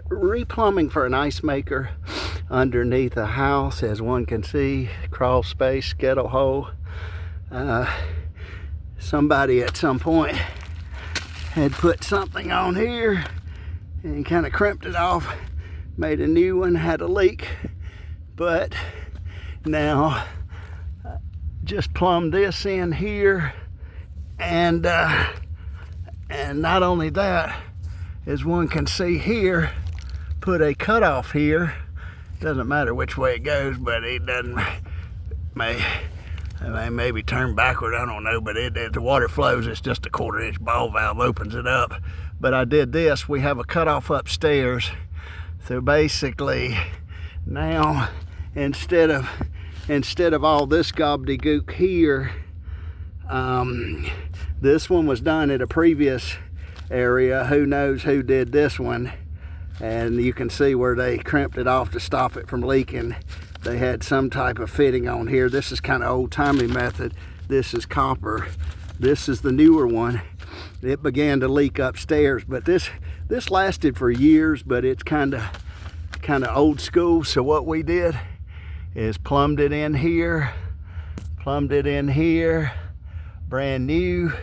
Replumbing for an ice maker underneath a house, as one can see, crawl space, skittle hole. Somebody at some point had put something on here and kind of crimped it off, made a new one, had a leak, but now just plumbed this in here, and not only that, as one can see here, put a cutoff here. Doesn't matter which way it goes, but it doesn't, maybe turn backward, I don't know, but the water flows, it's just a 1/4-inch ball valve, opens it up. But I did this, we have a cutoff upstairs, so basically now instead of all this gobbledygook here, this one was done at a previous area. Who knows who did this one? And you can see where they crimped it off to stop it from leaking. They had some type of fitting on here. This is kind of old-timey method. This is copper. This is the newer one. It began to leak upstairs, but this lasted for years, but it's kind of old school. So what we did is plumbed it in here, brand new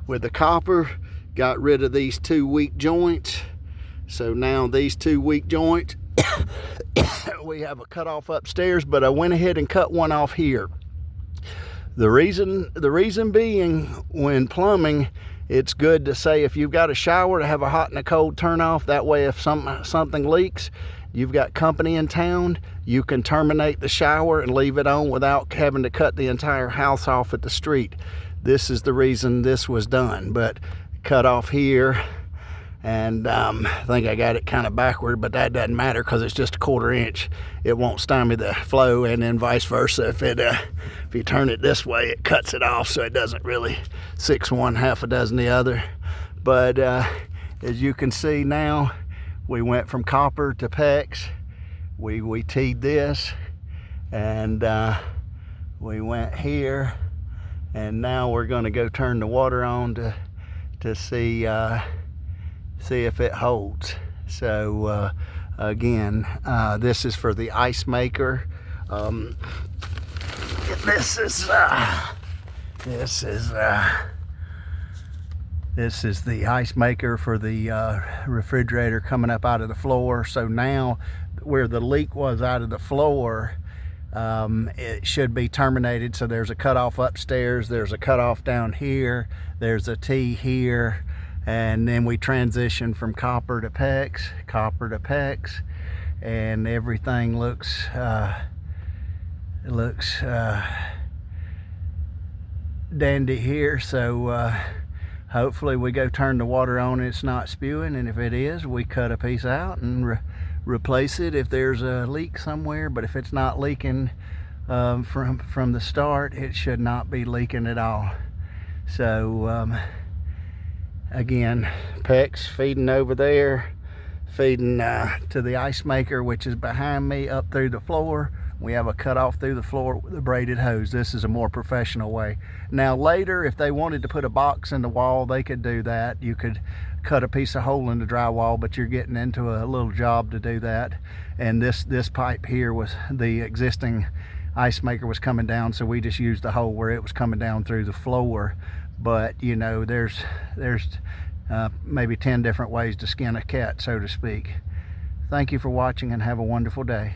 with the copper. Got rid of these 2 weak joints. So now these 2 weak joints, we have a cutoff upstairs, but I went ahead and cut one off here. The reason being, when plumbing, it's good to say if you've got a shower to have a hot and a cold turn off. That way if something leaks, you've got company in town, you can terminate the shower and leave it on without having to cut the entire house off at the street. This is the reason this was done. But cut off here, and I think I got it kind of backward, but that doesn't matter because it's just a 1/4-inch. It won't stymie the flow, and then vice versa. If you turn it this way, it cuts it off, so it doesn't really 6 one, half a dozen the other. But as you can see now, we went from copper to PEX. We teed this, and we went here, and now we're going to go turn the water on to see if it holds. So again, this is for the ice maker. This is the ice maker for the refrigerator coming up out of the floor. So now where the leak was out of the floor, it should be terminated. So there's a cutoff upstairs, there's a cutoff down here, there's a T here, and then we transition from copper to PEX, and everything looks dandy here. So hopefully we go turn the water on and it's not spewing, and if it is, we cut a piece out and replace it if there's a leak somewhere. But if it's not leaking from the start, it should not be leaking at all. So again, PEX feeding over there, feeding to the ice maker, which is behind me, up through the floor. We have a cutoff through the floor with a braided hose. This is a more professional way. Now later, if they wanted to put a box in the wall, they could do that. You could cut a piece of hole in the drywall, but you're getting into a little job to do that. And this pipe here was the existing ice maker was coming down, so we just used the hole where it was coming down through the floor. But you know, there's maybe 10 different ways to skin a cat, so to speak. Thank you for watching, and have a wonderful day.